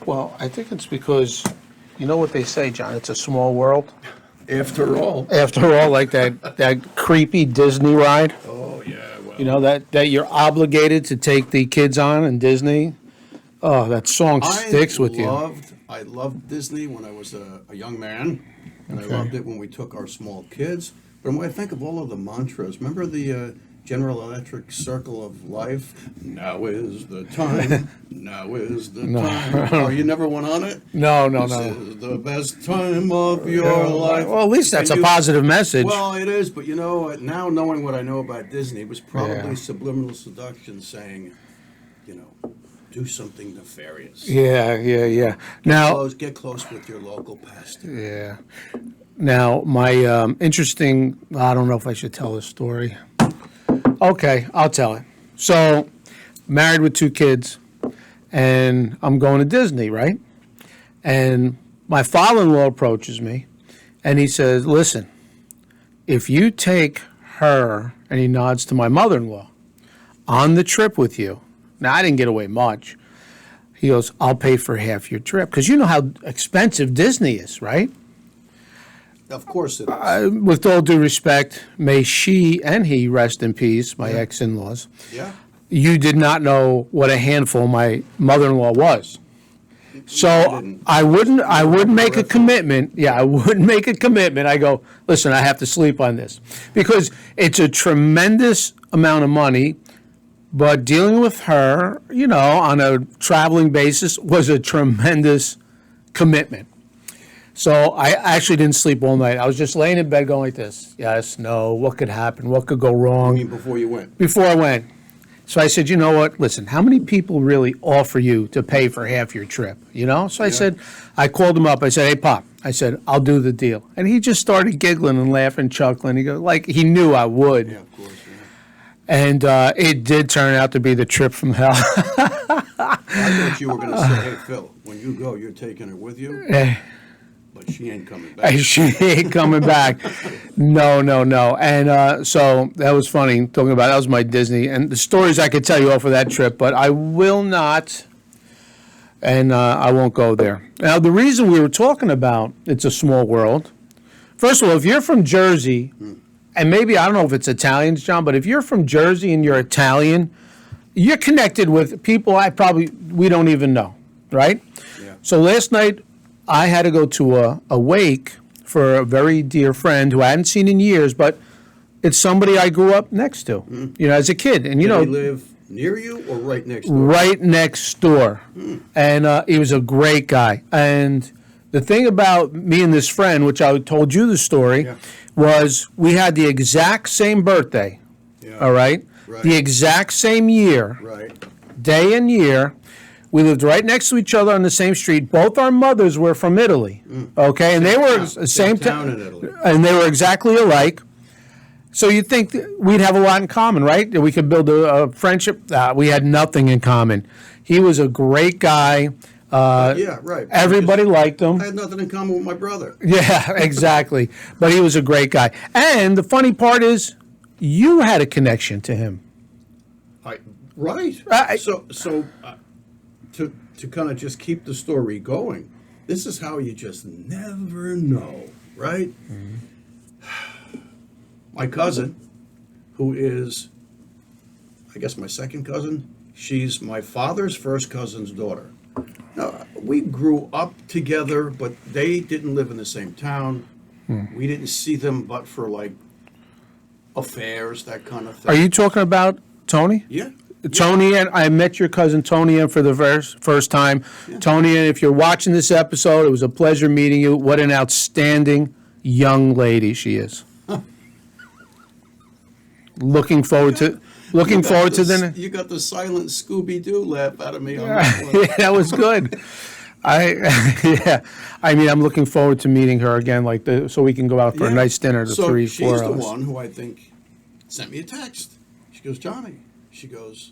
Well, I think it's because, you know what they say, John, it's a small world. After all. After all, like that creepy Disney ride, Oh, yeah, well. you know, that you're obligated to take the kids on in Disney. Oh, that song sticks with you. I loved Disney when I was a young man, and Okay. I loved it when we took our small kids. But when I think of all of the mantras, remember the General Electric Circle of Life? Now is the time. Now is the time. Oh, you never went on it? No. This is the best time of your life. Well, at least that's And a positive message. Well, it is, but you know, now knowing what I know about Disney, it was probably Yeah. subliminal seduction saying, do something nefarious. Yeah. Now, Get close with your local pastor. yeah. Now, my interesting, I don't know if I should tell this story. Okay, I'll tell it. So, married with 2 kids, and I'm going to Disney, right? And my father-in-law approaches me, and he says, listen, if you take her, and he nods to my mother-in-law, on the trip with you, now I didn't get away much, he goes, I'll pay for half your trip. Because you know how expensive Disney is, right? Of course it is. With all due respect, may she and he rest in peace, my ex-in-laws. Yeah. You did not know what a handful my mother-in-law was. So didn't. I wouldn't make a commitment. Yeah, I wouldn't make a commitment. I go, listen, I have to sleep on this. Because it's a tremendous amount of money, but dealing with her, you know, on a traveling basis was a tremendous commitment. So I actually didn't sleep all night. I was just laying in bed going like this. Yes, no, what could happen? What could go I wrong? mean, before you went. Before I went. So I said, you know what? Listen, how many people really offer you to pay for half your trip? You know? So I said, I called him up. I said, hey, Pop. I said, I'll do the deal. And he just started giggling and laughing, chuckling. He goes, like he knew I would. Yeah, of course. Yeah. And it did turn out to be the trip from hell. I thought you were going to say, hey, Phil, when you go, you're taking her with you, but she ain't coming back. She ain't coming back. No. And so that was funny talking about that was my Disney. And the stories I could tell you off of that trip, but I will not, and I won't go there. Now, the reason we were talking about It's a Small World, first of all, if you're from Jersey, and maybe, I don't know if it's Italians, John, but if you're from Jersey and you're Italian, you're connected with people we don't even know, right? Yeah. So last night, I had to go to a wake for a very dear friend who I hadn't seen in years, but it's somebody I grew up next to, you know, as a kid. And, you Did know, he live near you or right next door? right next door. And he was a great guy. And the thing about me and this friend, which I told you the story, was we had the exact same birthday, all right? Right. The exact same year, Right. day and year. We lived right next to each other on the same street. Both our mothers were from Italy, okay? And they were the same town in Italy. and they were exactly alike. So you'd think that we'd have a lot in common, right? That we could build a friendship. We had nothing in common. He was a great guy. Yeah, right. Everybody liked him. I had nothing in common with my brother. Yeah, exactly. But he was a great guy. And the funny part is, you had a connection to him. Right. I- To kind of just keep the story going, this is how you just never know, right? My cousin, who is, I guess, my second cousin, she's my father's first cousin's daughter. Now, we grew up together, but they didn't live in the same town. We didn't see them but for like affairs, that kind of thing. Are you talking about Tony? Yeah. Tony, and I met your cousin Tony Ann for the first time. Tony Ann, if you're watching this episode, it was a pleasure meeting you. What an outstanding young lady she is. Looking forward to the. You got the silent Scooby-Doo laugh out of me on that one. Yeah, that was good. I mean, I'm looking forward to meeting her again, so we can go out for a Yeah. nice dinner, So 4 she's the of us. one who I think sent me a text. She goes, Johnny. She goes,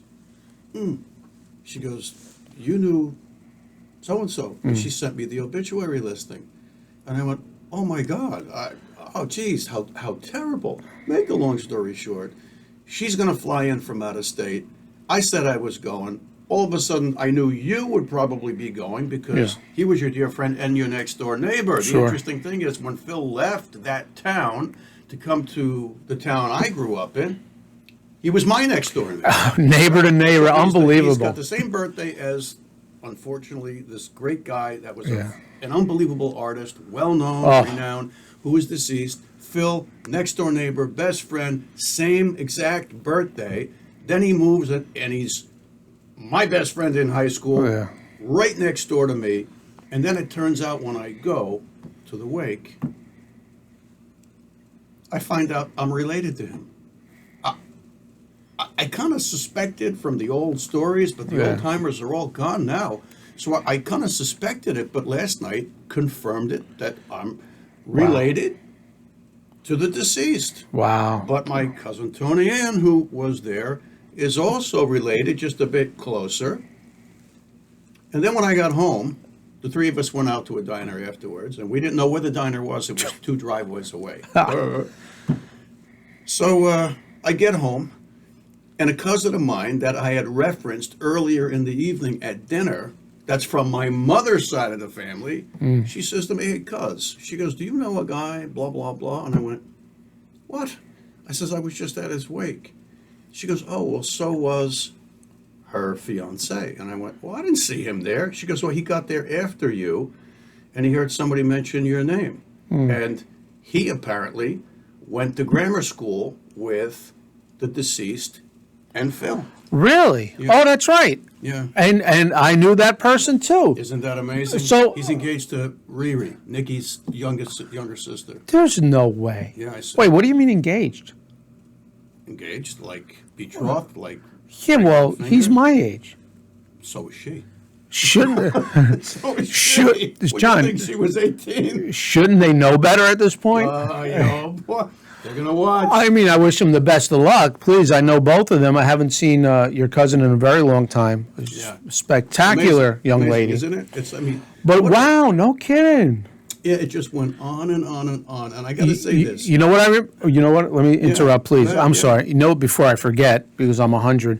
She goes, you knew so-and-so. And she sent me the obituary listing. And I went, oh, my God. Oh, geez, how terrible. Make a long story short, she's going to fly in from out of state. I said I was going. all of a sudden, I knew you would probably be going because Yeah. he was your dear friend and your next door neighbor. The Sure. interesting thing is when Phil left that town to come to the town I grew up in, he was my next door neighbor. Neighbor to neighbor, He's unbelievable. got the same birthday as, unfortunately, this great guy that was Yeah. an unbelievable artist, well-known, Oh. renowned, who is deceased. Phil, next door neighbor, best friend, same exact birthday. Then he moves and he's my best friend in high school, Oh, yeah. right next door to me. And then it turns out when I go to the wake, I find out I'm related to him. I kind of suspected from the old stories, but the Yeah. old timers are all gone now. So I kind of suspected it, but last night confirmed it that I'm related to the deceased. Wow. But my cousin Tony Ann, who was there, is also related, just a bit closer. And then when I got home, the three of us went out to a diner afterwards, and we didn't know where the diner was. It was 2 driveways away. So I get home, and a cousin of mine that I had referenced earlier in the evening at dinner, that's from my mother's side of the family, she says to me, "Hey, cuz," she goes, "Do you know a guy, blah, blah, blah?" And I went, "What?" I says, "I was just at his wake." She goes, "Oh, well, so was her fiance." And I went, "Well, I didn't see him there." She goes, "Well, he got there after you, and he heard somebody mention your name." And he apparently went to grammar school with the deceased and Phil. Really? Yeah. Oh, that's right. Yeah. And I knew that person too. Isn't that amazing? So- he's engaged to Riri, Nikki's younger sister. There's no way. Yeah, I see. Wait, what do you mean engaged? Engaged, like betrothed, like Yeah, well, finger? he's my age. so is she. Shouldn't So is Should- she. What, John- you think she was 18? shouldn't they know better at this point? You know, boy, they're gonna watch. I mean, I wish them the best of luck. Please, I know both of them. I haven't seen your cousin in a very long time. Yeah. Spectacular Amazing, young amazing, lady. isn't it? It's, I mean, But what- wow, no kidding. Yeah, it just went on and on and on. And I got to say this. You know what you know what? Let me interrupt, please. Yeah, I'm yeah. sorry. You know, before I forget, because I'm 100,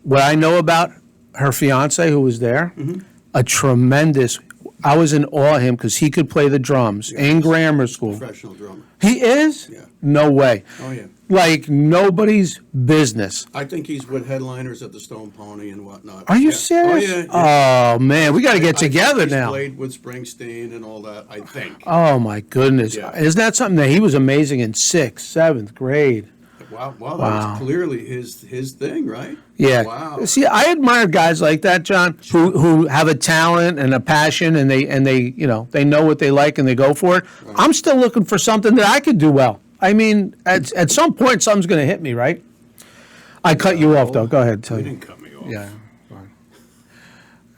what I know about her fiance who was there, Mm-hmm. a tremendous. I was in awe of him because he could play the drums in grammar school. Professional drummer. He is? Yeah. No way. Oh yeah. Like nobody's business. I think he's with headliners at the Stone Pony and whatnot. Are you Yeah. serious? Oh yeah. Oh man, we got to get I think together he's now. Played with Springsteen and all that. I think. Oh my goodness! Yeah. Isn't that something that he was amazing in 6th, 7th grade? Wow. Wow. That Wow. was clearly his thing, right? Yeah. Wow. See, I admire guys like that, John, who have a talent and a passion, and they they know what they like and they go for it. I'm still looking for something that I could do well. I mean, at some point, something's going to hit me, right? I cut you off, though. Go ahead. Tell You you. didn't cut me off. Yeah. fine.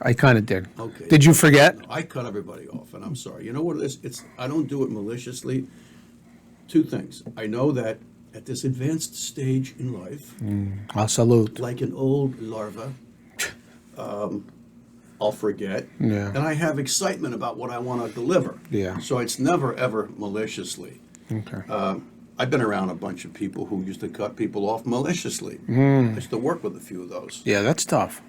I kind of did. Okay. Did you forget? I cut everybody off, and I'm sorry. You know what it is? It's I don't do it maliciously. 2 things. I know that at this advanced stage in life, I'll salute. like an old larva, I'll forget. Yeah. And I have excitement about what I want to deliver. Yeah. So it's never, ever maliciously. Okay. I've been around a bunch of people who used to cut people off maliciously. I used to work with a few of those. Yeah, that's tough.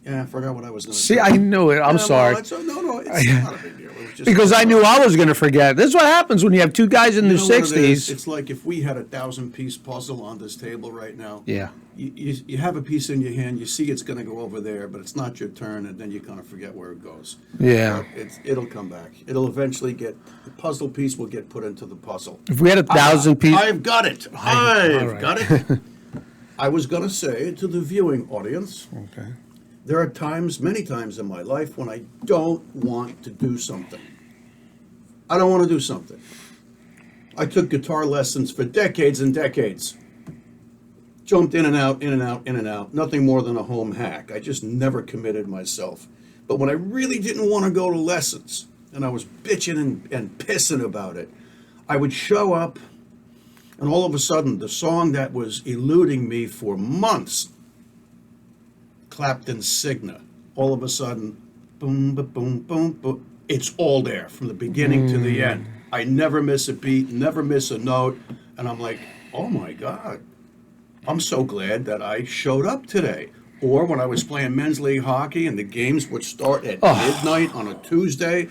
Yeah, I forgot what I was going to See, say. I knew it. I'm sorry. It's not a big deal. It was just, Because I knew I was going to forget. This is what happens when you have two guys in You their know what it is? 60s. It's like if we had a 1,000-piece puzzle on this table right now. Yeah. You have a piece in your hand, you see it's going to go over there, but it's not your turn, and then you kind of forget where it goes. Yeah. But it'll come back. It'll eventually the puzzle piece will get put into the puzzle. If we had 1,000 pieces. I've got it. all I've right. got it. I was going to say to the viewing audience, Okay. there are times, many times in my life, when I don't want to do something. I don't want to do something. I took guitar lessons for decades and decades. Jumped in and out, in and out, in and out. Nothing more than a home hack. I just never committed myself. But when I really didn't want to go to lessons, and I was bitching and pissing about it, I would show up, and all of a sudden, the song that was eluding me for months, Clapton's Cigna, all of a sudden, boom, ba boom, boom, boom. It's all there from the beginning to the end. I never miss a beat, never miss a note, and I'm like, oh my God, I'm so glad that I showed up today. Or when I was playing men's league hockey and the games would start at Oh. midnight on a Tuesday,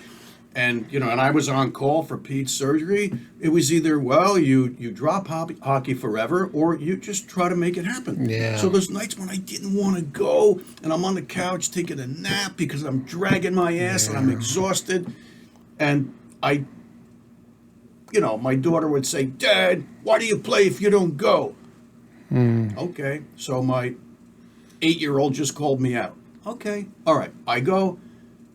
and and I was on call for Pete's surgery, it was either, well, you drop hockey forever, or you just try to make it happen. Yeah. So there's nights when I didn't want to go, and I'm on the couch taking a nap because I'm dragging my ass and I'm exhausted, and my daughter would say, "Dad, why do you play if you don't go?" Okay, so my 8-year-old just called me out. Okay, all right, I go.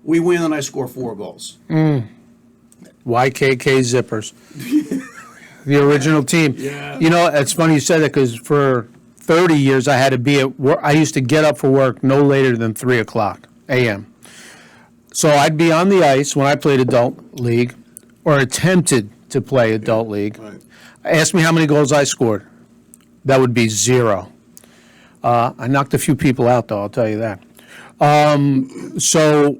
We win, and I score 4 goals. YKK Zippers. The original team. Yeah. It's funny you said that because for 30 years I had to be at work. I used to get up for work no later than 3 o'clock a.m. So I'd be on the ice when I played adult league or attempted to play adult league. Right. Ask me how many goals I scored. That would be 0. I knocked a few people out, though, I'll tell you that. So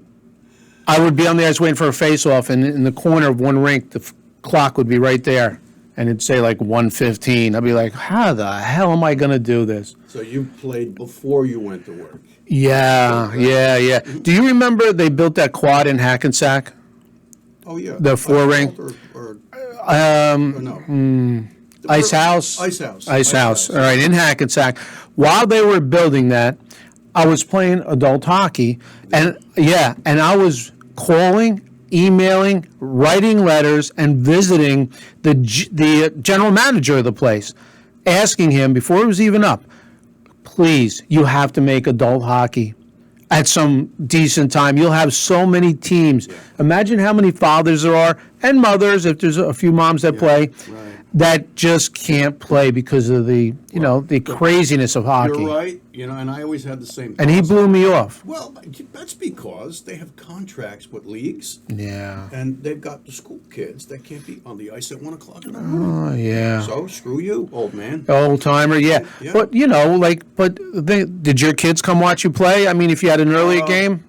I would be on the ice waiting for a face-off, and in the corner of one rink, the clock would be right there, and it'd say like 1:15. I'd be like, how the hell am I going to do this? So you played before you went to work. Yeah. Do you remember they built that quad in Hackensack? Oh, yeah. The 4-ring? Or no. Ice House? Ice House. All right, in Hackensack. While they were building that, I was playing adult hockey, and I was calling, emailing, writing letters, and visiting the general manager of the place, asking him before it was even up, please, you have to make adult hockey at some decent time. You'll have so many teams. Yeah. Imagine how many fathers there are, and mothers, if there's a few moms that play, right. that just can't play because of the craziness of hockey. You're right. And I always had the same thoughts. And he blew me off. Well, that's because they have contracts with leagues. Yeah. And they've got the school kids that can't be on the ice at 1 o'clock in the morning. Oh, yeah. So screw you, old man. Old timer, yeah. But did your kids come watch you play? I mean, if you had an early game.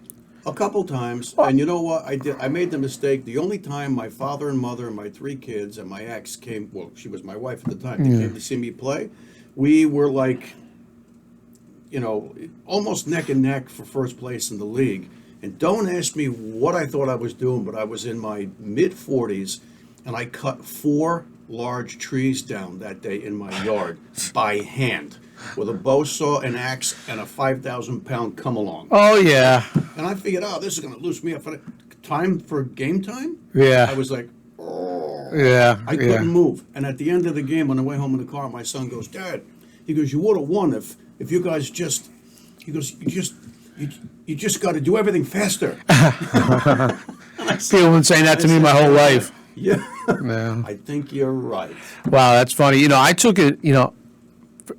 A couple times, and you know what I did? I made the mistake. The only time my father and mother and my 3 kids and my ex came, well, she was my wife at the time, they came to see me play. We were like, almost neck and neck for first place in the league. And don't ask me what I thought I was doing, but I was in my mid-40s, and I cut 4 large trees down that day in my yard by hand with a bow saw, an axe, and a 5,000-pound come-along. Oh, yeah. And I figured, this is going to loosen me up. Time for game time? Yeah. I was like, oh. Yeah. I couldn't move. And at the end of the game, on the way home in the car, my son goes, Dad, he goes, you would have won if you guys just, he goes, you just got to do everything faster. People have been saying that to me my whole life. Yeah. Yeah. I think you're right. Wow, that's funny. I took it,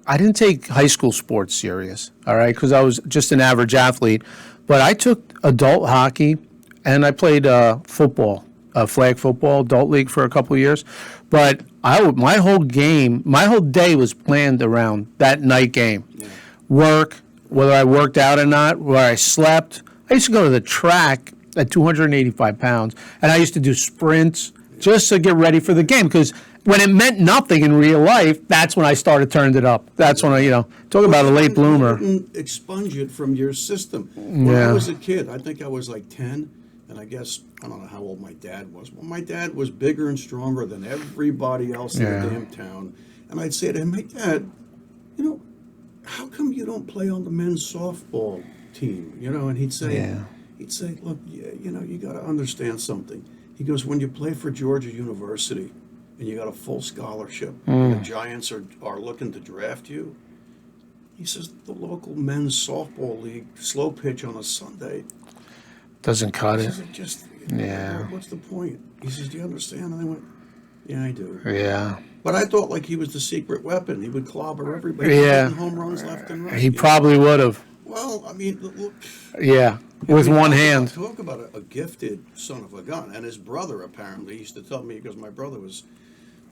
I didn't take high school sports serious, all right, because I was just an average athlete. But I took adult hockey, and I played football, flag football, adult league for a couple of years. But my whole day was planned around that night game. Yeah. Work, whether I worked out or not, where I slept. I used to go to the track at 285 pounds, and I used to do sprints just to get ready for the game, because when it meant nothing in real life, that's when I started turning it up. That's when I, talk about a late bloomer. You didn't expunge it from your system. When I was a kid, I think I was like 10, and I guess, I don't know how old my dad was. Well, my dad was bigger and stronger than everybody else in the damn town. And I'd say to him, hey, Dad, how come you don't play on the men's softball team? And he'd say, look, you got to understand something. He goes, when you play for Georgia University and you got a full scholarship, and the Giants are looking to draft you, he says, the local men's softball league, slow pitch on a Sunday. Doesn't cut it. What's the point? He says, do you understand? And I went, yeah, I do. Yeah. But I thought like he was the secret weapon. He would clobber everybody. Yeah. Home runs left and right. He probably would have. Well, I mean, look. Yeah, with one hand. Talk about a gifted son of a gun. And his brother, apparently, used to tell me, because my brother was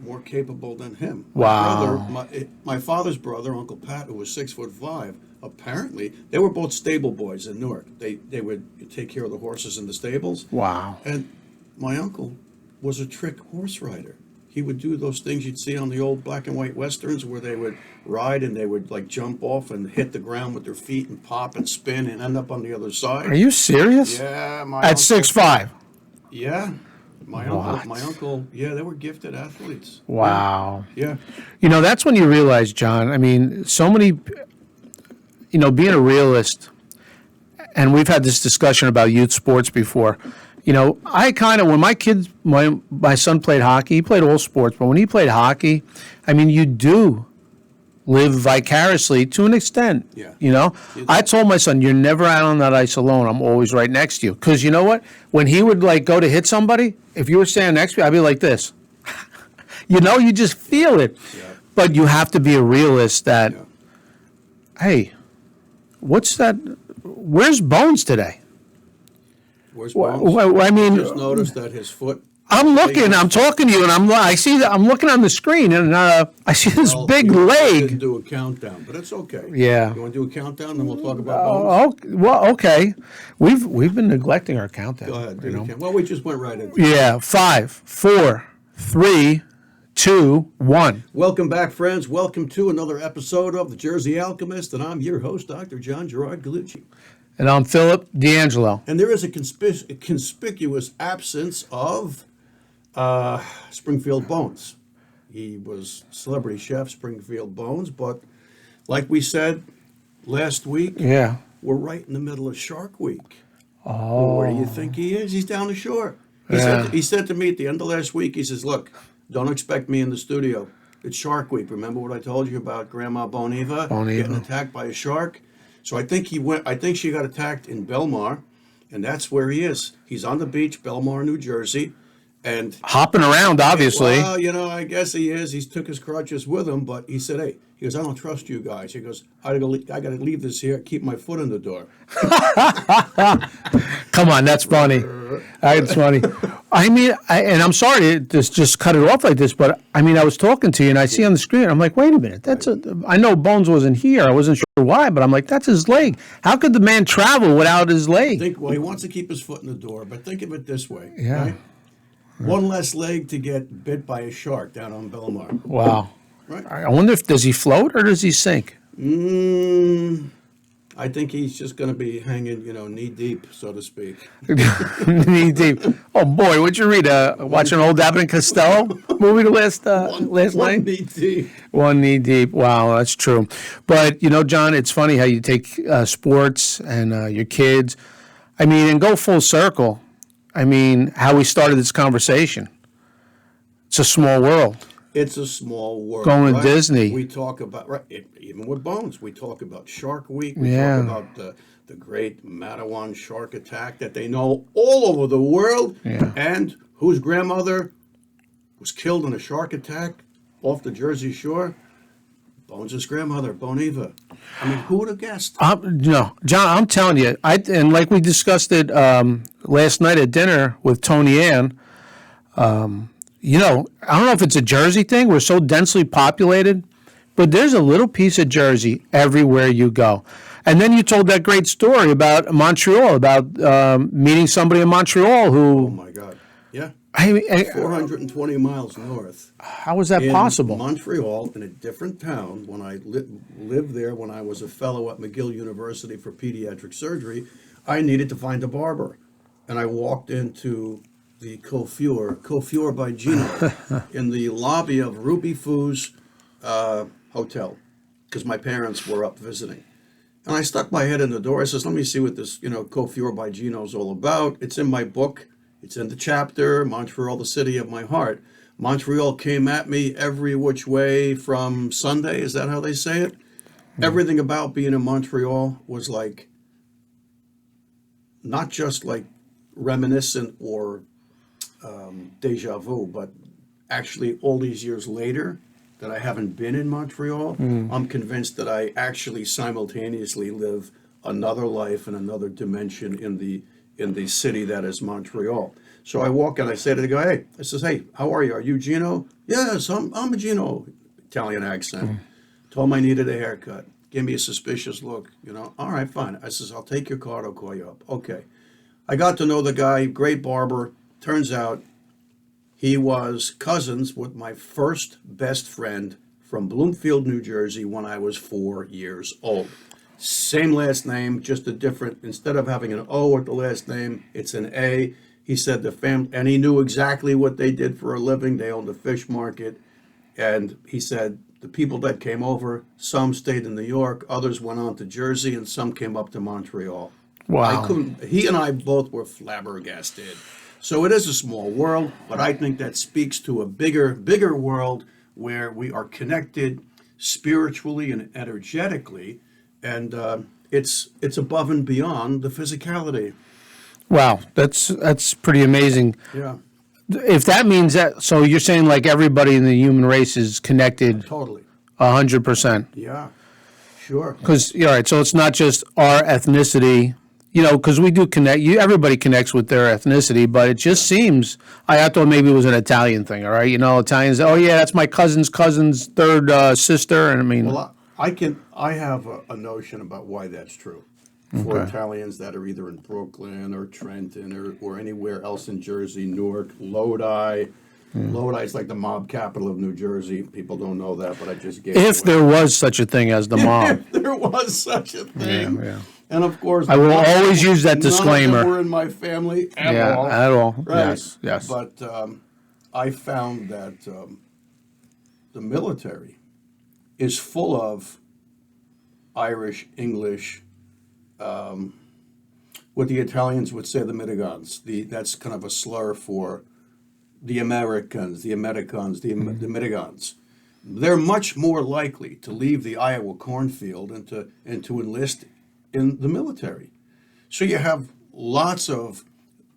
more capable than him. Wow. My father's brother, Uncle Pat, who was 6'5", apparently, they were both stable boys in Newark. They would take care of the horses in the stables. Wow. And my uncle was a trick horse rider. he would do those things you'd see on the old black and white westerns where they would ride and they would like jump off and hit the ground with their feet and pop and spin and end up on the other side. Are you serious? Yeah, my At uncle- 6'5". Yeah, my What? uncle. Yeah, they were gifted athletes. Wow. Yeah. You know, that's when you realize, John, I mean, so many, you know, being a realist, and we've had this discussion about youth sports before. You know, I kind of, when my son played hockey, he played all sports, but when he played hockey, I mean, you do live vicariously to an extent. Yeah. You know, I told my son, you're never out on that ice alone. I'm always right next to you. Because you know what? When he would like go to hit somebody, if you were standing next to me, I'd be like this. You know, you just feel it. Yeah. But you have to be a realist that, Yeah. hey, what's that? Where's Bones today? Where's Well, Bones? I mean, Just noticed that his foot. I'm looking, I'm talking to you, and I'm looking on the screen, and I see this Well, big you didn't leg. do a countdown, but it's okay. Yeah. You want to do a countdown, then we'll talk about Bones? Oh, well, okay. We've been neglecting our countdown. Go ahead. You Do know? the count. Well, we just went right into it. Yeah, 5, 4, 3, 2, 1. Welcome back, friends. Welcome to another episode of The Jersey Alchemist, and I'm your host, Dr. John Gerard Galucci. And I'm Philip D'Angelo. And there is a conspicuous absence of Springfield Bones. He was celebrity chef Springfield Bones, but like we said last week, Yeah. we're right in the middle of Shark Week. Oh. Well, where do you think he is? He's down the shore. Yeah. He said to me at the end of last week, he says, look, don't expect me in the studio. It's Shark Week. Remember what I told you about Grandma Boniva getting attacked by a shark? So I think she got attacked in Belmar, and that's where he is. He's on the beach, Belmar, New Jersey, and Hopping around, obviously. well, you know, I guess he is. He's took his crutches with him, but he said, hey, he goes, I don't trust you guys. He goes, I got to leave this here, keep my foot in the door. Come on, that's funny. That's funny. I mean, and I'm sorry to just cut it off like this, but I mean, I was talking to you, and I see on the screen, I'm like, wait a minute, I know Bones wasn't here. I wasn't sure why, but I'm like, that's his leg. How could the man travel without his leg? Well, he wants to keep his foot in the door, but think of it this way. Yeah. Right? One less leg to get bit by a shark down on Belmar. Wow. Right? I wonder does he float or does he sink? I think he's just going to be hanging, knee deep, so to speak. Knee deep. Oh boy, what'd you read? Watch an old Abbott and Costello movie last One night? knee deep. One knee deep. Wow, that's true. But John, it's funny how you take sports and your kids. I mean, and go full circle. I mean, how we started this conversation. It's a small world. It's a small world. Going to right? Disney. We talk about, even with Bones, we talk about Shark Week. Yeah. We talk about the great Matawan shark attack that they know all over the world. Yeah. And whose grandmother was killed in a shark attack off the Jersey shore? Bones' grandmother, Boniva. I mean, who would have guessed? No, John, I'm telling you, and like we discussed it last night at dinner with Tony Ann. I don't know if it's a Jersey thing. We're so densely populated, but there's a little piece of Jersey everywhere you go. And then you told that great story about Montreal, about meeting somebody in Montreal who. Oh my God! Yeah, I mean, 420 miles north. how was that In possible? Montreal, in a different town, when I lived there, when I was a fellow at McGill University for pediatric surgery, I needed to find a barber. And I walked into the Coiffure by Gino, in the lobby of Ruby Foo's hotel, because my parents were up visiting. And I stuck my head in the door. I says, let me see what this, Coiffure by Gino is all about. It's in my book. It's in the chapter, Montreal, the city of my heart. Montreal came at me every which way from Sunday. Is that how they say it? Everything about being in Montreal was like, not just like reminiscent or deja vu, but actually all these years later that I haven't been in Montreal, I'm convinced that I actually simultaneously live another life and another dimension in the city that is Montreal. So I walk and I say to the guy, hey, how are you? Are you Gino? Yes, I'm a Gino. Italian accent. Told him I needed a haircut. Gave me a suspicious look. All right, fine. I says, I'll take your card. I'll call you up. Okay. I got to know the guy, great barber. Turns out He was cousins with my first best friend from Bloomfield, New Jersey, when I was 4 years old. Same last name, just a different, instead of having an O at the last name, it's an A. He said the family, and he knew exactly what they did for a living. They owned a fish market. And he said the people that came over, some stayed in New York, others went on to Jersey, and some came up to Montreal. Wow. He and I both were flabbergasted. So it is a small world, but I think that speaks to a bigger world where we are connected spiritually and energetically, and it's above and beyond the physicality. Wow. That's pretty amazing. Yeah, If that means that, so you're saying like everybody in the human race is connected totally. 100%. Yeah, sure. Because, all right, so it's not just our ethnicity, because we do connect. Everybody connects with their ethnicity, but it just seems, I thought maybe it was an Italian thing, all right? Italians, oh, yeah, that's my cousin's third sister. And I mean, Well, I have a notion about why that's true. For Okay. Italians that are either in Brooklyn or Trenton or anywhere else in Jersey, Newark, Lodi. Lodi is like the mob capital of New Jersey. People don't know that, but I just gave if it there away. was such a thing as the mob. If there was such a thing. Yeah, yeah. And of course, I will always use that none of disclaimer. them were in my family at Yeah, all. at all. Right. Yes. But I found that the military is full of Irish, English, what the Italians would say the mitigants. That's kind of a slur for the Americans, the mitigants. They're much more likely to leave the Iowa cornfield and to enlist in the military. So you have lots of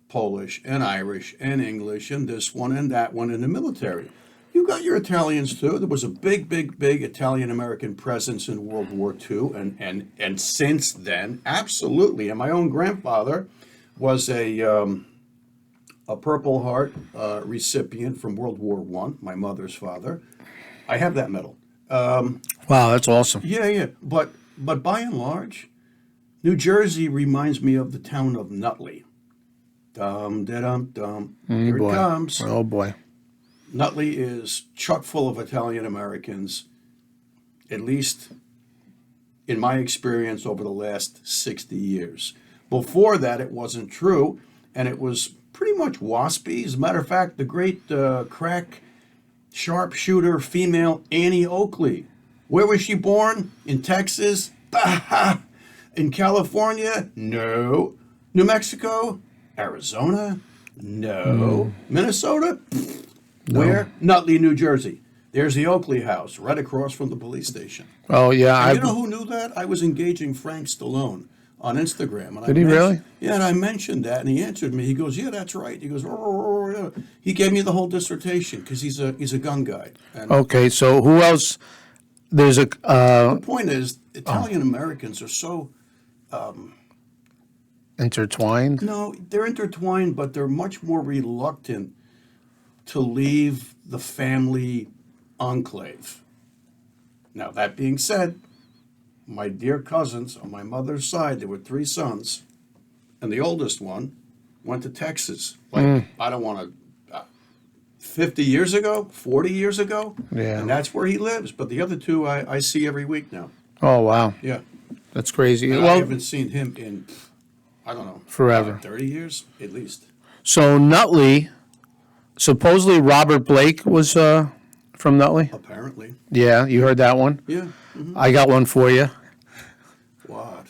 Polish and Irish and English and this one and that one in the military. You got your Italians too. There was a big Italian-American presence in World War II, and since then, absolutely. And my own grandfather was a Purple Heart recipient from World War I. My mother's father. I have that medal. Wow, that's awesome. Yeah. But by and large, New Jersey reminds me of the town of Nutley. Dum da dum dum. Here Boy. it comes. Oh, boy. Nutley is chock full of Italian Americans, at least in my experience over the last 60 years. Before that, it wasn't true, and it was pretty much waspy. As a matter of fact, the great crack sharpshooter female Annie Oakley. Where was she born? In Texas? Bah! In California? No. New Mexico? Arizona? No. Minnesota? Where? Nutley, New Jersey. There's the Oakley house, right across from the police station. Oh, yeah. And you know who knew that? I was engaging Frank Stallone on Instagram. And Did he really? Yeah, and I mentioned that, and he answered me. He goes, "Yeah, that's right." He goes, "Oh, yeah." He gave me the whole dissertation because he's a gun guy. And Okay, so who else? There's a. the point is, Italian Americans are so Intertwined? no, they're intertwined, but they're much more reluctant to leave the family enclave. Now, that being said, my dear cousins on my mother's side, there were 3 sons, and the oldest one went to Texas. Like, I don't want to, 50 years ago, 40 years ago, Yeah. and that's where he lives. But the other 2 I see every week now. Oh, wow. Yeah. That's crazy. And I Well, haven't seen him in, I don't know, Forever. 30 years at least. so Nutley, supposedly Robert Blake was from Nutley? Apparently. Yeah, you heard that one? Yeah. I got one for you. What?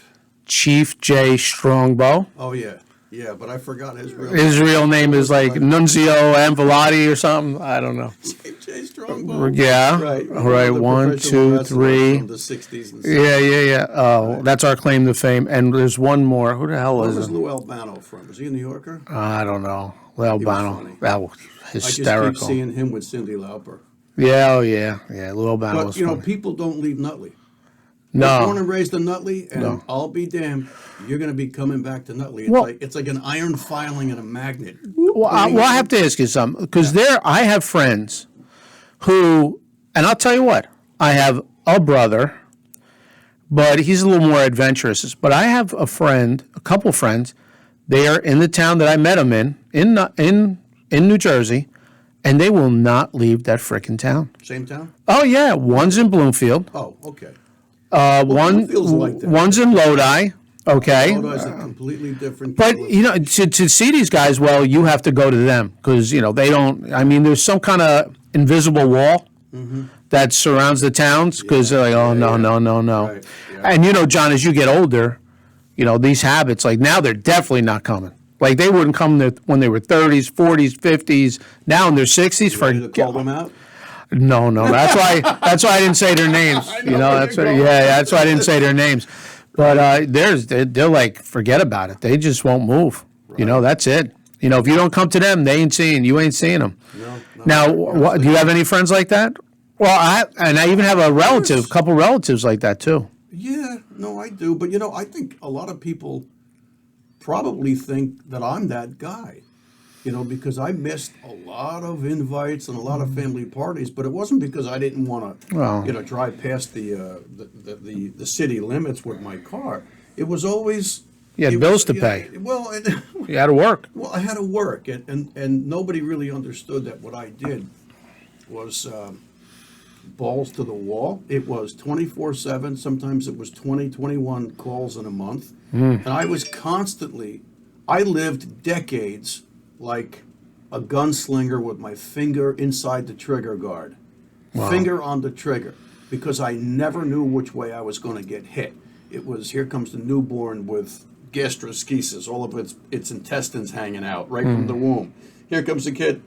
Chief J. Strongbow. Oh, yeah. Yeah, but I forgot his real His real name is like Nunzio Amvalati or something. I don't know. J. Strongbow. Yeah. Right. Right. The 1, professional 2, wrestler 3. From the 60s and 70s. Yeah. Oh, that's our claim to fame. And there's one more. Who the hell Where is was it? Lou Albano from? Was he a New Yorker? I don't know. Lou Albano. funny. That was I just keep hysterical. seeing him with Cyndi Lauper. Yeah. Lou Albano But, was you know, funny. people don't leave Nutley. Born No. and raised in Nutley, and No. I'll be damned, you're going to be coming back to Nutley. It's, Well- it's like an iron filing and a magnet. Well, I have to ask you something because I have friends who, and I'll tell you what, I have a brother, but he's a little more adventurous. But I have a couple friends. They are in the town that I met him in New Jersey, and they will not leave that frickin' town. Same town? Oh yeah, one's in Bloomfield. Oh, okay. Bloomfield's like that. One's in Lodi. Okay. Lodi's a completely different. But to see these guys, well, you have to go to them because they don't. I mean, there's some kind of invisible wall that surrounds the towns because they're like, oh no. Right, yeah. And John, as you get older, these habits, like now they're definitely not coming. Like they wouldn't come when they were 30s, 40s, 50s. Now in their 60s, Ready to call them out? No. That's why I didn't say their names. That's why I didn't say their names. But they're like, forget about it. They just won't move. Right. That's it. If you don't come to them, they ain't seeing you. Ain't seeing them. No, Now, do you have any friends like that? Well, I even have a couple relatives like that too. Yeah, no, I do. But I think a lot of people probably think that I'm that guy. Because I missed a lot of invites and a lot of family parties, but it wasn't because I didn't want to, drive past the city limits with my car. It was always you had bills to pay. Well, You had to work. Well, I had to work, and nobody really understood that what I did was balls to the wall. It was 24/7. Sometimes it was 20, 21 calls in a month, and I was constantly. I lived decades like a gunslinger with my finger inside the trigger guard. Wow. Finger on the trigger, because I never knew which way I was going to get hit. It was, here comes the newborn with gastroschisis, all of its intestines hanging out right from the womb. Here comes a kid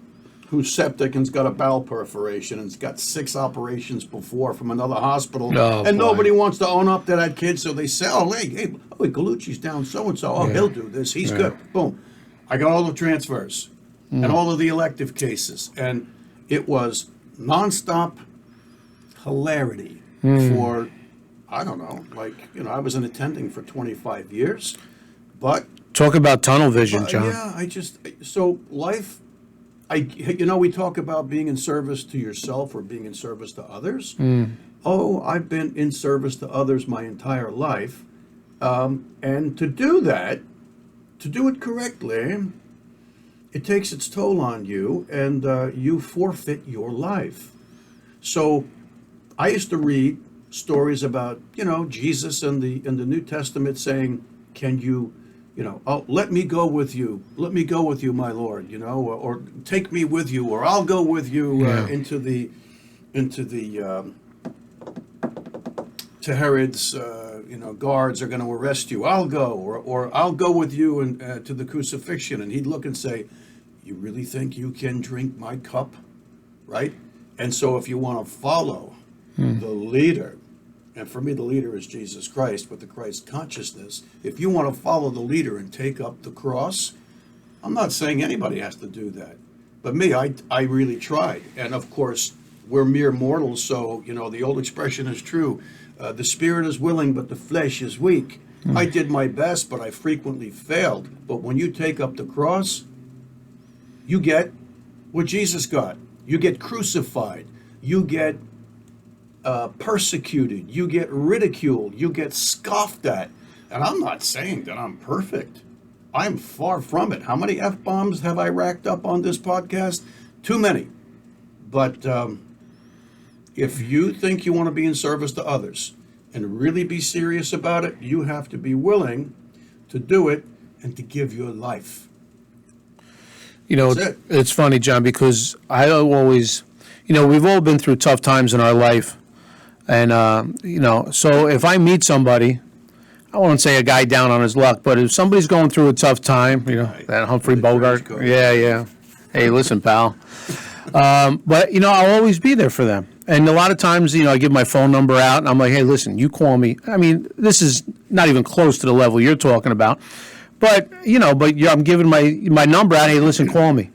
who's septic and's got a bowel perforation and's got 6 operations before from another hospital. And nobody wants to own up to that kid, so they say, hey, Gallucci's down so-and-so. Oh, he'll do this. He's good. Boom. I got all the transfers and all of the elective cases, and it was nonstop hilarity for, I don't know, I was an attending for 25 years, but... Talk about tunnel vision, John. Yeah, so life, we talk about being in service to yourself or being in service to others. Oh, I've been in service to others my entire life, and to do that, to do it correctly, it takes its toll on you, and you forfeit your life. So I used to read stories about, Jesus in the New Testament saying, can you, let me go with you, my Lord, or take me with you, or I'll go with you to Herod's, guards are going to arrest you. I'll go, or I'll go with you to the crucifixion. And he'd look and say, you really think you can drink my cup? Right? And so if you want to follow the leader, and for me the leader is Jesus Christ, with the Christ consciousness, if you want to follow the leader and take up the cross, I'm not saying anybody has to do that. But me, I really tried. And of course, we're mere mortals, so, the old expression is true. The spirit is willing, but the flesh is weak. I did my best, but I frequently failed. But when you take up the cross, you get what Jesus got. You get crucified. You get persecuted. You get ridiculed. You get scoffed at. And I'm not saying that I'm perfect. I'm far from it. How many F-bombs have I racked up on this podcast? Too many. But if you think you want to be in service to others and really be serious about it, you have to be willing to do it and to give your life. It's funny, John, because I always, we've all been through tough times in our life. And, so if I meet somebody, I won't say a guy down on his luck, but if somebody's going through a tough time, that Humphrey Bogart. Yeah. Hey, listen, pal. But, I'll always be there for them. And a lot of times, I give my phone number out and I'm like, hey, listen, you call me. I mean, this is not even close to the level you're talking about. But, I'm giving my number out. Hey, listen, call me.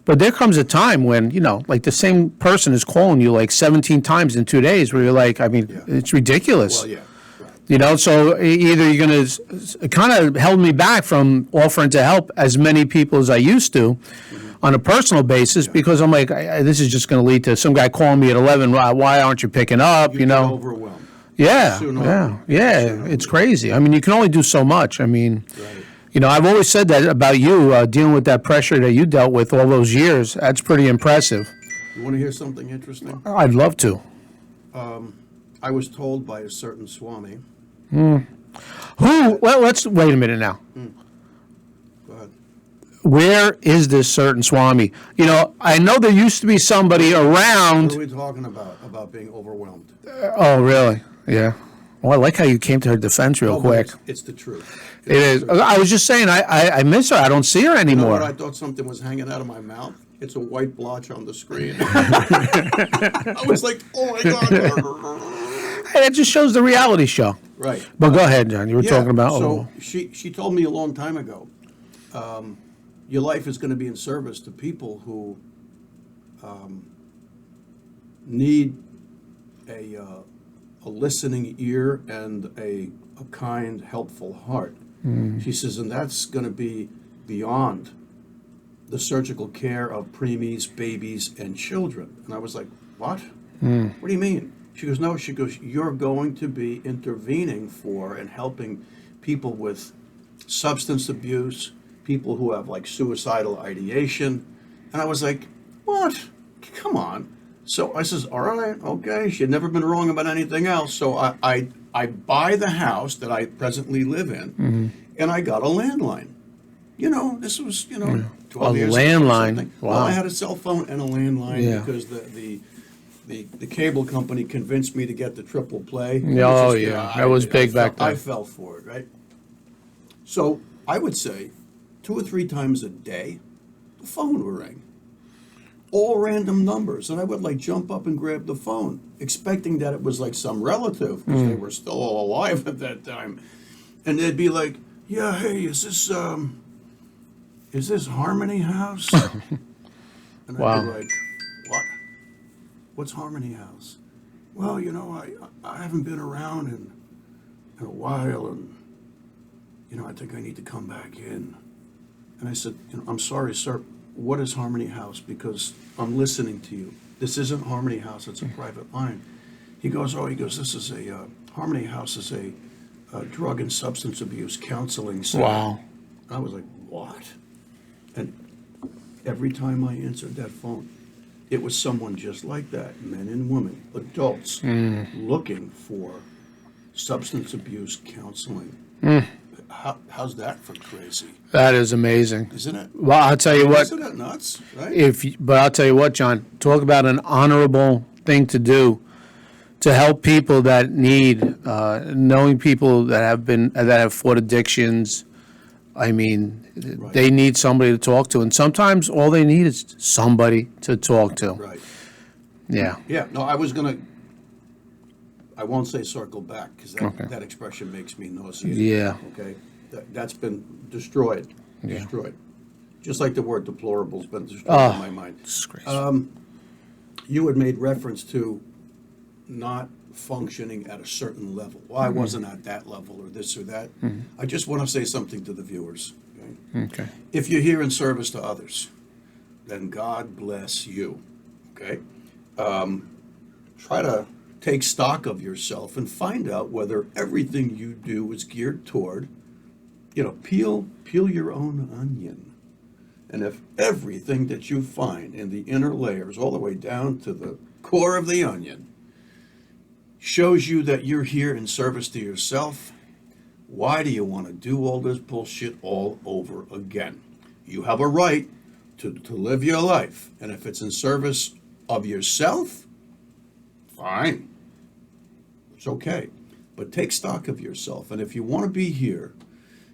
But there comes a time when, like the same person is calling you like 17 times in 2 days where you're like, it's ridiculous. Well, yeah. Right. So either you're going to kind of held me back from offering to help as many people as I used to on a personal basis because I'm like, this is just going to lead to some guy calling me at 11. Why aren't you picking up? You get overwhelmed. Yeah. It's crazy. I mean, you can only do so much. I mean, I've always said that about you, dealing with that pressure that you dealt with all those years. That's pretty impressive. You want to hear something interesting? I'd love to. I was told by a certain Swami. Who? Well, let's wait a minute now. Go ahead. Where is this certain Swami? I know there used to be somebody What around. are we talking about? About being overwhelmed. Oh, really? Yeah. Well, I like how you came to her defense real Oh, but quick. It's the truth. It is. I was just saying, I miss her. I don't see her You know anymore. what? I thought something was hanging out of my mouth. It's a white blotch on the screen. I was like, oh my God. Hey, that just shows the reality show. Right. But go ahead, John. You were Yeah, talking about. So she told me a long time ago, your life is going to be in service to people who need a listening ear and a kind, helpful heart. She says, and that's going to be beyond the surgical care of preemies, babies, and children. And I was like, what? What do you mean? She goes, no, she goes, you're going to be intervening for and helping people with substance abuse, people who have like suicidal ideation. And I was like, what? Come on. So I says, all right, okay. She had never been wrong about anything else. So I buy the house that I presently live in, and I got a landline. This was, 12 A years ago or landline? something. Wow. Well, I had a cell phone and a landline Yeah. because the cable company convinced me to get the triple play. Yeah, oh, yeah. That was big back then. I fell for it, right? So I would say 2 or 3 times a day, the phone would ring. All random numbers. And I would like jump up and grab the phone, expecting that it was like some relative because they were still all alive at that time. And they'd be like, yeah, hey, is this Harmony House? And I'd Wow. be like, what? What's Harmony House? Well, I haven't been around in a while, and I think I need to come back in. And I said, I'm sorry, sir. What is Harmony House? Because I'm listening to you. This isn't Harmony House. It's a private line. He goes, this is Harmony House is a drug and substance abuse counseling center. Wow. I was like, what? And every time I answered that phone, it was someone just like that, men and women, adults, looking for substance abuse counseling. How's that for crazy? That is amazing. Isn't it? Well, I'll tell you what. Isn't that nuts? Right? But I'll tell you what, John. Talk about an honorable thing to do to help people that need, knowing people that have fought addictions. I mean, Right. they need somebody to talk to, and sometimes all they need is somebody to talk to. Right. Yeah. Yeah. No, I won't say circle back because Okay. that expression makes me nauseated. Yeah. Okay. That's been destroyed. Yeah. Destroyed. Just like the word deplorable's been destroyed in my mind. Disgraceful. You had made reference to not functioning at a certain level. Well, I wasn't at that level or this or that. I just want to say something to the viewers. Okay? Okay. If you're here in service to others, then God bless you. Okay? Try to take stock of yourself and find out whether everything you do is geared toward, peel your own onion. And if everything that you find in the inner layers, all the way down to the core of the onion, shows you that you're here in service to yourself, why do you want to do all this bullshit all over again? You have a right to live your life. And if it's in service of yourself, fine. It's okay. But take stock of yourself. And if you want to be here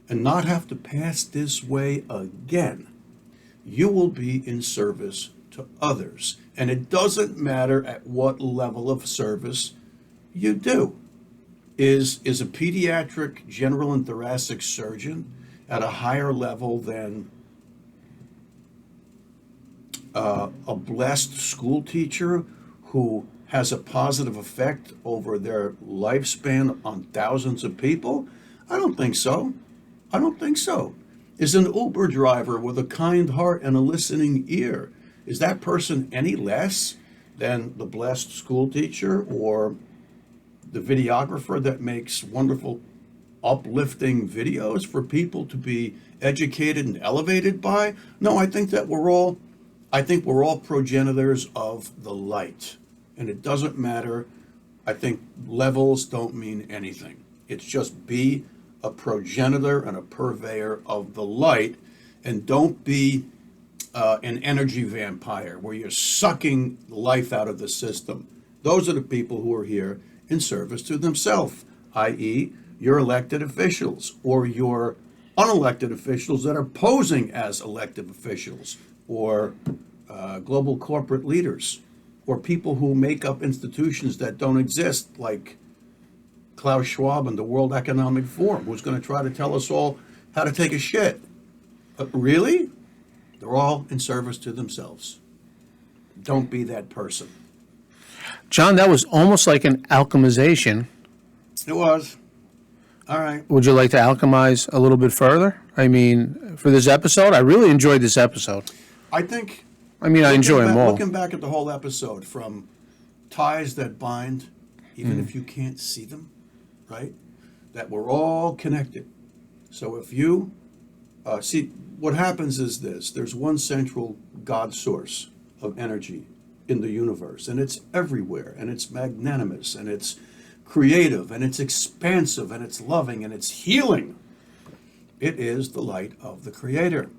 and not have to pass this way again, you will be in service to others. And it doesn't matter at what level of service you do. Is a pediatric general and thoracic surgeon at a higher level than a blessed school teacher who has a positive effect over their lifespan on thousands of people? I don't think so. I don't think so. Is an Uber driver with a kind heart and a listening ear, is that person any less than the blessed school teacher or the videographer that makes wonderful uplifting videos for people to be educated and elevated by. No, I think we're all progenitors of the light. And it doesn't matter. I think levels don't mean anything. It's just be a progenitor and a purveyor of the light, and don't be an energy vampire where you're sucking life out of the system. Those are the people who are here in service to themselves, i.e., your elected officials or your unelected officials that are posing as elected officials, or global corporate leaders, or people who make up institutions that don't exist, like Klaus Schwab and the World Economic Forum, who's going to try to tell us all how to take a shit. Really? They're all in service to themselves. Don't be that person. John, that was almost like an alchemization. It was. All right. Would you like to alchemize a little bit further? I mean, for this episode, I really enjoyed this episode. I think. I mean, I enjoy them all. Looking back at the whole episode, from ties that bind, even if you can't see them, right? That we're all connected. So if you see, what happens is this: there's one central God source of energy in the universe, and it's everywhere, and it's magnanimous, and it's creative, and it's expansive, and it's loving, and it's healing. It is the light of the Creator.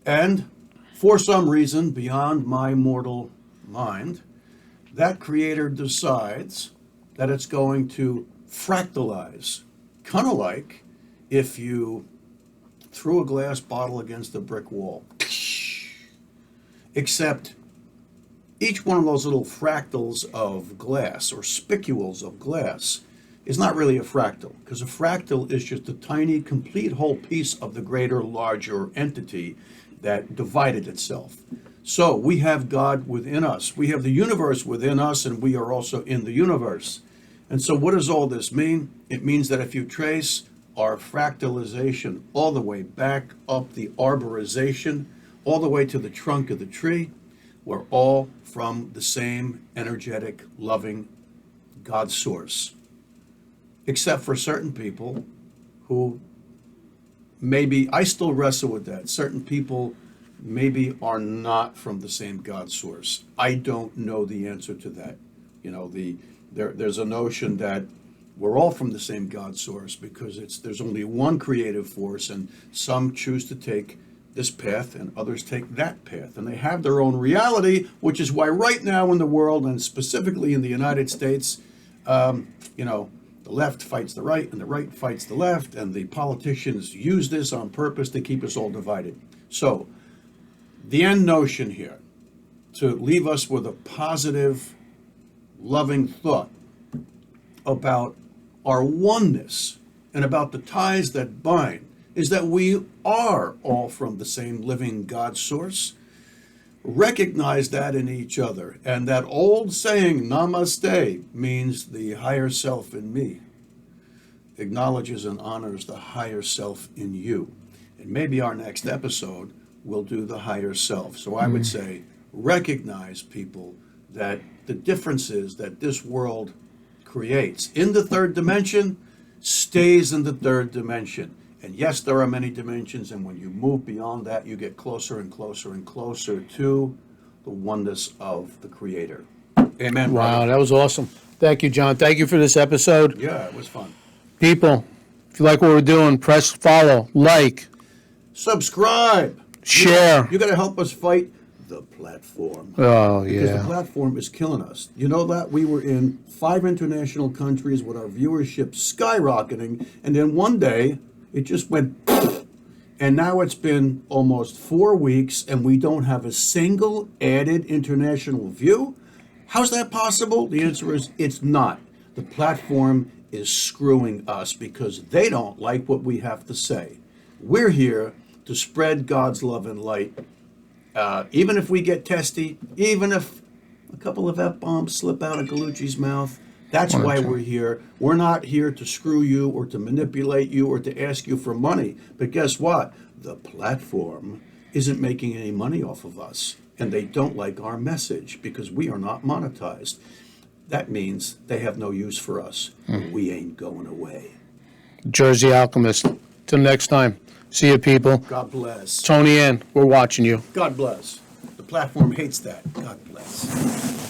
And for some reason beyond my mortal mind, that Creator decides that it's going to fractalize, kind of like if you threw a glass bottle against a brick wall. Except each one of those little fractals of glass, or spicules of glass, is not really a fractal, because a fractal is just a tiny, complete whole piece of the greater, larger entity that divided itself. So we have God within us. We have the universe within us, and we are also in the universe. And so what does all this mean? It means that if you trace our fractalization all the way back up the arborization, all the way to the trunk of the tree, we're all from the same energetic, loving God source. Except for certain people who maybe, I still wrestle with that. Certain people maybe are not from the same God source. I don't know the answer to that. You know, there's a notion that we're all from the same God source because there's only one creative force, and some choose to take this path and others take that path, and they have their own reality, which is why right now in the world, and specifically in the United States, the left fights the right and the right fights the left, and the politicians use this on purpose to keep us all divided. So the end notion here, to leave us with a positive, loving thought about our oneness and about the ties that bind, is that we are all from the same living God source. Recognize that in each other. And that old saying, namaste, means the higher self in me acknowledges and honors the higher self in you. And maybe our next episode will do the higher self. So I would say, recognize, people, that the differences that this world creates in the third dimension stays in the third dimension. And yes, there are many dimensions, and when you move beyond that, you get closer and closer and closer to the oneness of the Creator. Amen. Wow, brother. that was awesome. Thank you, John. Thank you for this episode. Yeah, it was fun. People, if you like what we're doing, press follow, like, Subscribe. share. You got to help us fight the platform. Oh, Because the yeah. platform is killing us. You know that? We were in 5 international countries with our viewership skyrocketing, and then one day it just went, and now it's been almost 4 weeks, and we don't have a single added international view. How's that possible? The answer is it's not. The platform is screwing us because they don't like what we have to say. We're here to spread God's love and light. Even if we get testy, even if a couple of F-bombs slip out of Gallucci's mouth, that's why we're here. We're not here to screw you or to manipulate you or to ask you for money. But guess what? The platform isn't making any money off of us. And they don't like our message because we are not monetized. That means they have no use for us. We ain't going away. Jersey Alchemist. Till next time. See you, people. God bless. Tony Ann, we're watching you. God bless. The platform hates that. God bless.